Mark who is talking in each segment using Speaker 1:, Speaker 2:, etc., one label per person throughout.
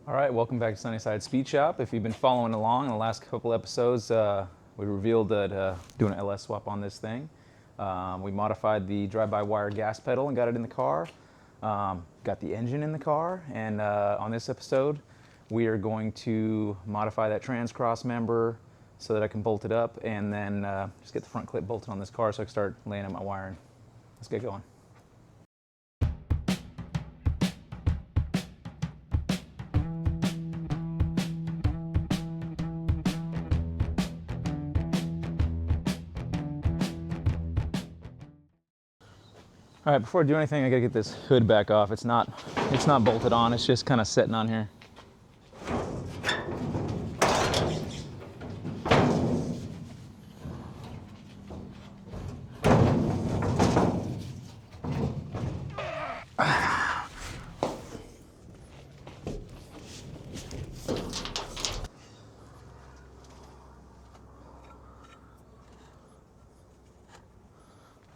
Speaker 1: All right, welcome back to Sunnyside Speed Shop. If you've been following along in the last couple episodes, we revealed that doing an LS swap on this thing. We modified the drive-by-wire gas pedal and got it in the car. Got the engine in the car, and on this episode, we are going to modify that trans cross member so that I can bolt it up, and then just get the front clip bolted on this car so I can start laying out my wiring. Let's get going. All right, before I do anything, I gotta get this hood back off. It's not bolted on. It's just kind of sitting on here.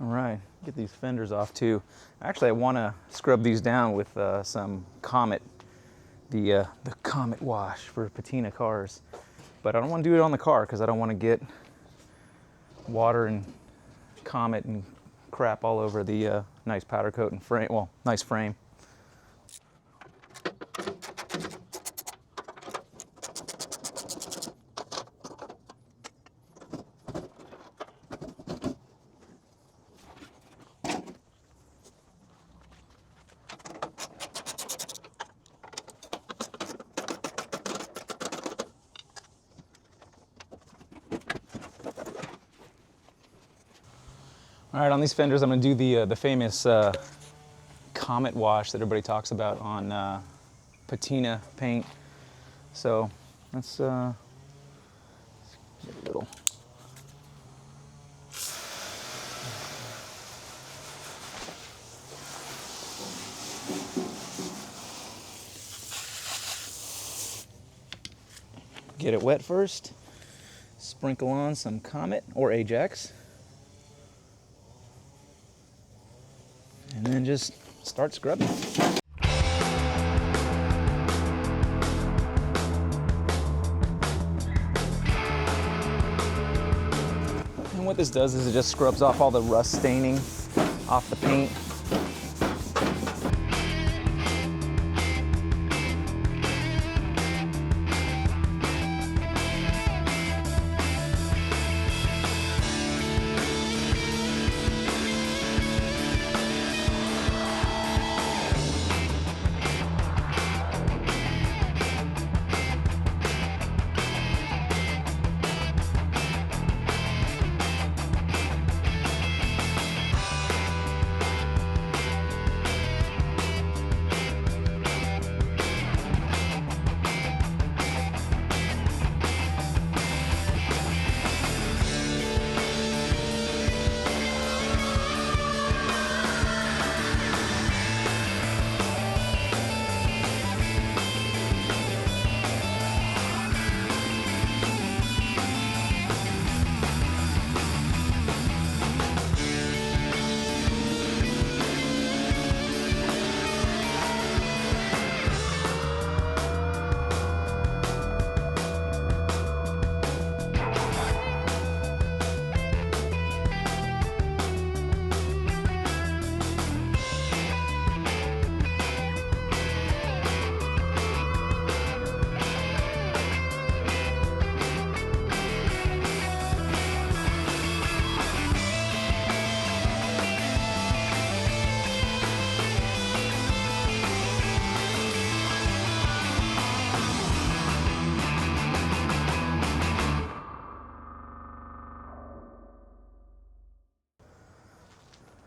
Speaker 1: All right, get these fenders off too. Actually, I want to scrub these down with some Comet, the Comet wash for patina cars. But I don't want to do it on the car because I don't want to get water and Comet and crap all over the nice powder coat and frame. Well, nice frame. All right, on these fenders, I'm going to do the famous Comet wash that everybody talks about on patina paint. So let's get a little. Get it wet first. Sprinkle on some Comet or Ajax. And then just start scrubbing. And what this does is it just scrubs off all the rust staining off the paint.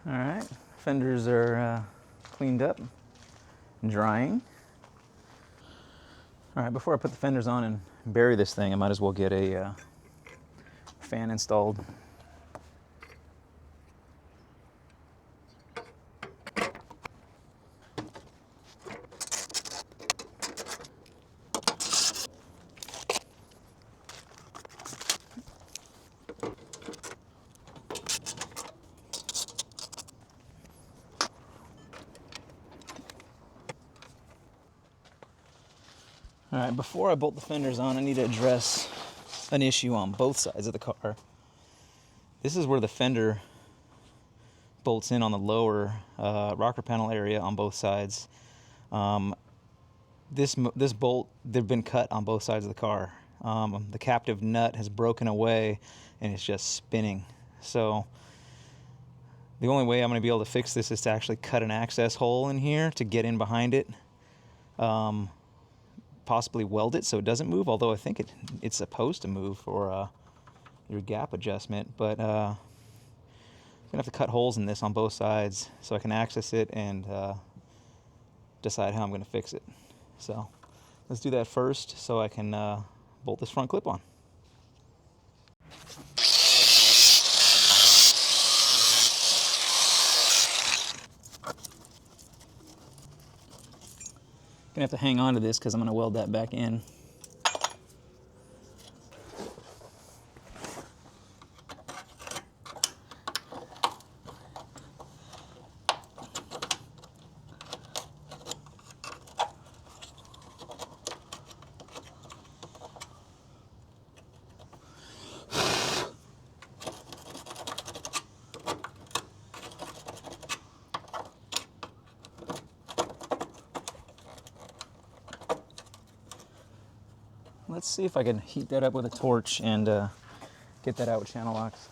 Speaker 1: All right, fenders are cleaned up and drying. All right, before I put the fenders on and bury this thing, I might as well get a fan installed. All right, before I bolt the fenders on, I need to address an issue on both sides of the car. This is where the fender bolts in on the lower rocker panel area on both sides. This bolt, they've been cut on both sides of the car. The captive nut has broken away and it's just spinning. So the only way I'm going to be able to fix this is to actually cut an access hole in here to get in behind it. Possibly weld it so it doesn't move, although I think it's supposed to move for your gap adjustment. But I'm going to have to cut holes in this on both sides so I can access it and decide how I'm going to fix it. So let's do that first so I can bolt this front clip on. Gonna have to hang on to this because I'm gonna weld that back in. Let's see if I can heat that up with a torch and get that out with channel locks.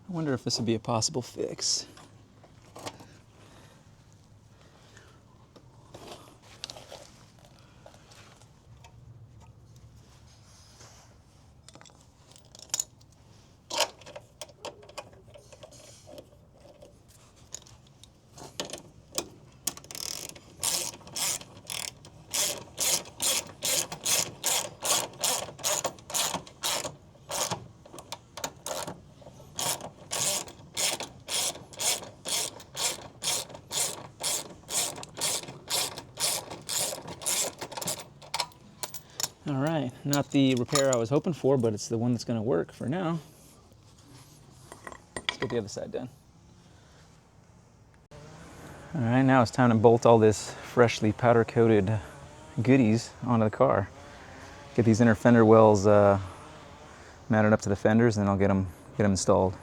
Speaker 1: I wonder if this would be a possible fix. All right, not the repair I was hoping for, but it's the one that's going to work for now. Let's get the other side done. All right, now it's time to bolt all this freshly powder-coated goodies onto the car. Get these inner fender wells mounted up to the fenders, and I'll get them installed.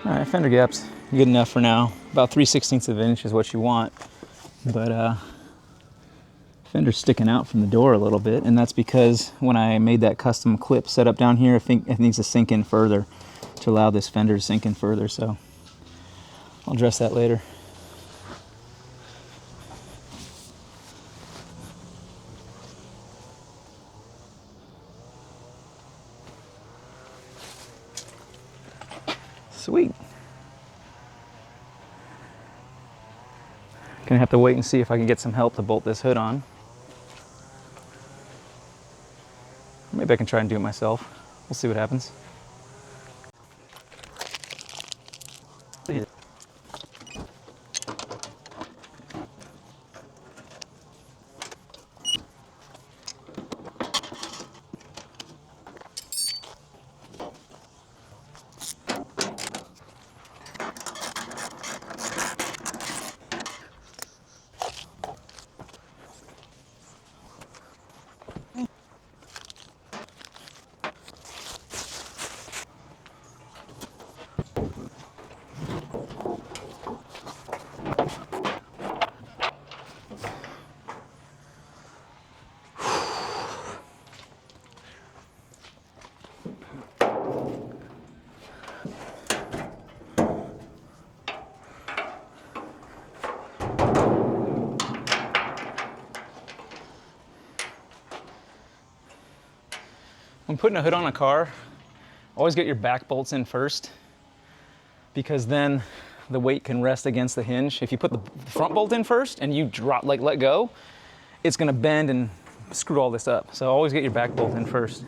Speaker 1: All right, fender gap's good enough for now. About 3/16 of an inch is what you want, but fender's sticking out from the door a little bit, and that's because when I made that custom clip setup down here, I think it needs to sink in further to allow this fender to sink in further, so I'll address that later. Sweet. Gonna have to wait and see if I can get some help to bolt this hood on. Maybe I can try and do it myself. We'll see what happens. When putting a hood on a car, always get your back bolts in first, because then the weight can rest against the hinge. If you put the front bolt in first and you drop, like let go, it's gonna bend and screw all this up. So always get your back bolt in first.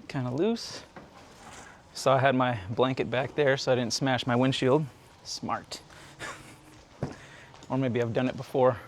Speaker 1: Kind of loose. So I had my blanket back there so I didn't smash my windshield. Smart. Or maybe I've done it before.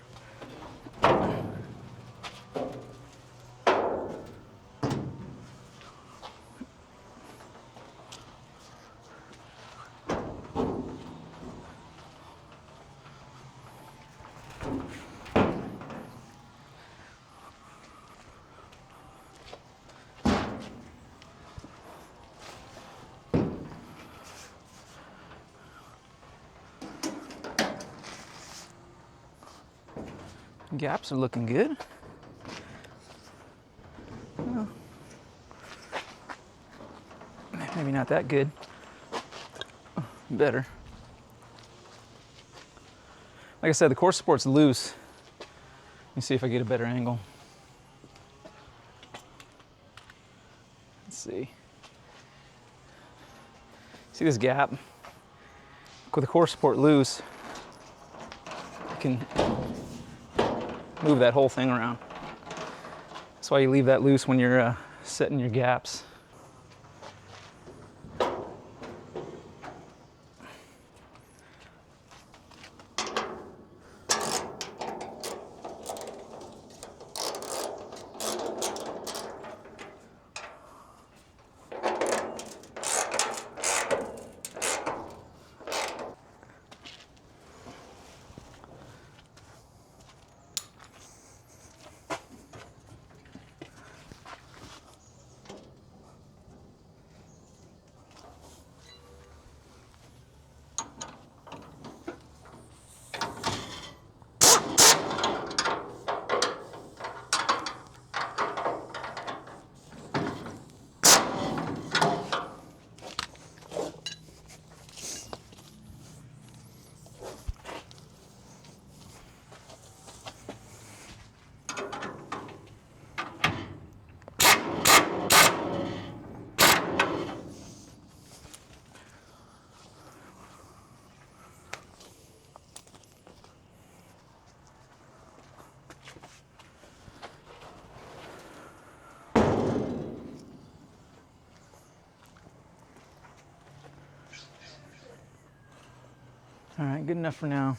Speaker 1: Gaps are looking good. Well, maybe not that good. Better. Like I said, the core support's loose. Let me see if I get a better angle. Let's see. See this gap? With the core support loose, I can move that whole thing around. That's why you leave that loose when you're setting your gaps. All right, good enough for now.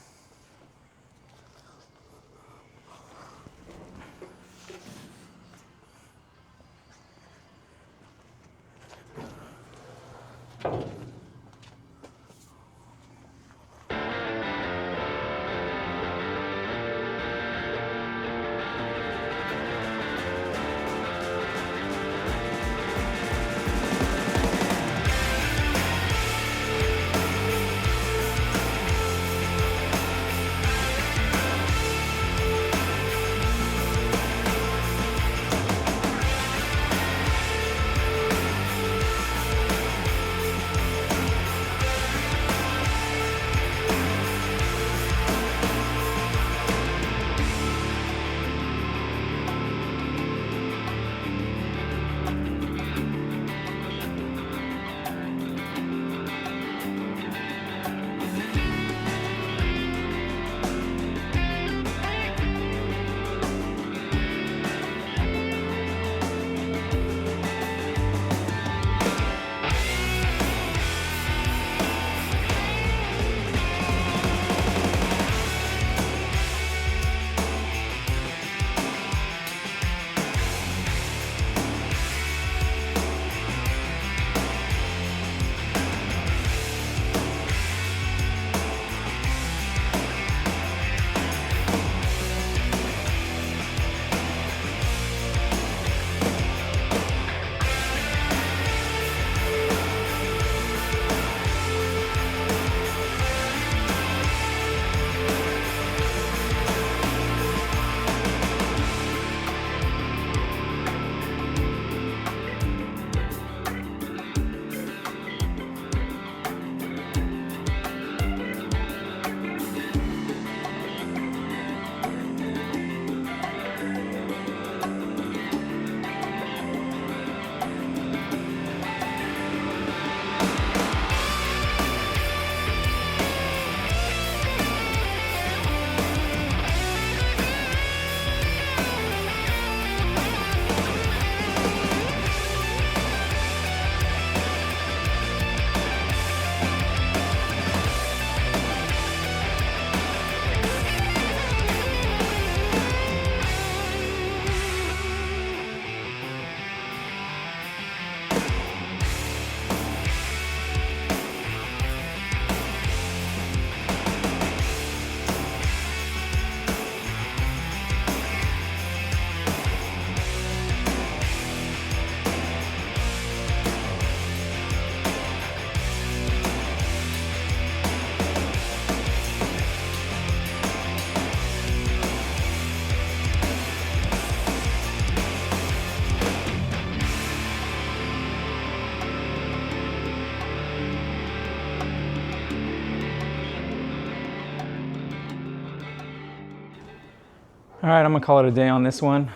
Speaker 1: All right, I'm gonna call it a day on this one.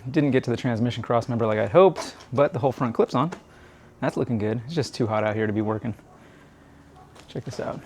Speaker 1: Didn't get to the transmission cross member like I'd hoped, but the whole front clip's on. That's looking good. It's just too hot out here to be working. Check this out.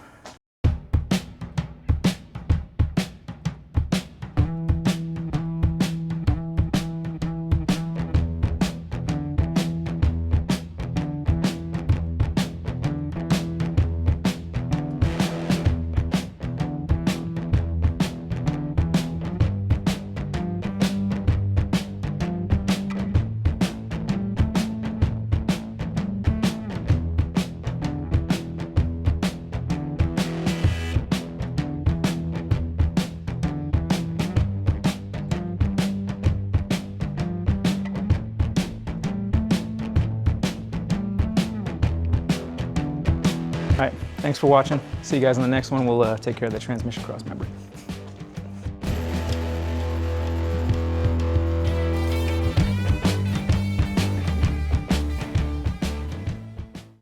Speaker 1: All right, thanks for watching. See you guys on the next one. We'll take care of the transmission cross member.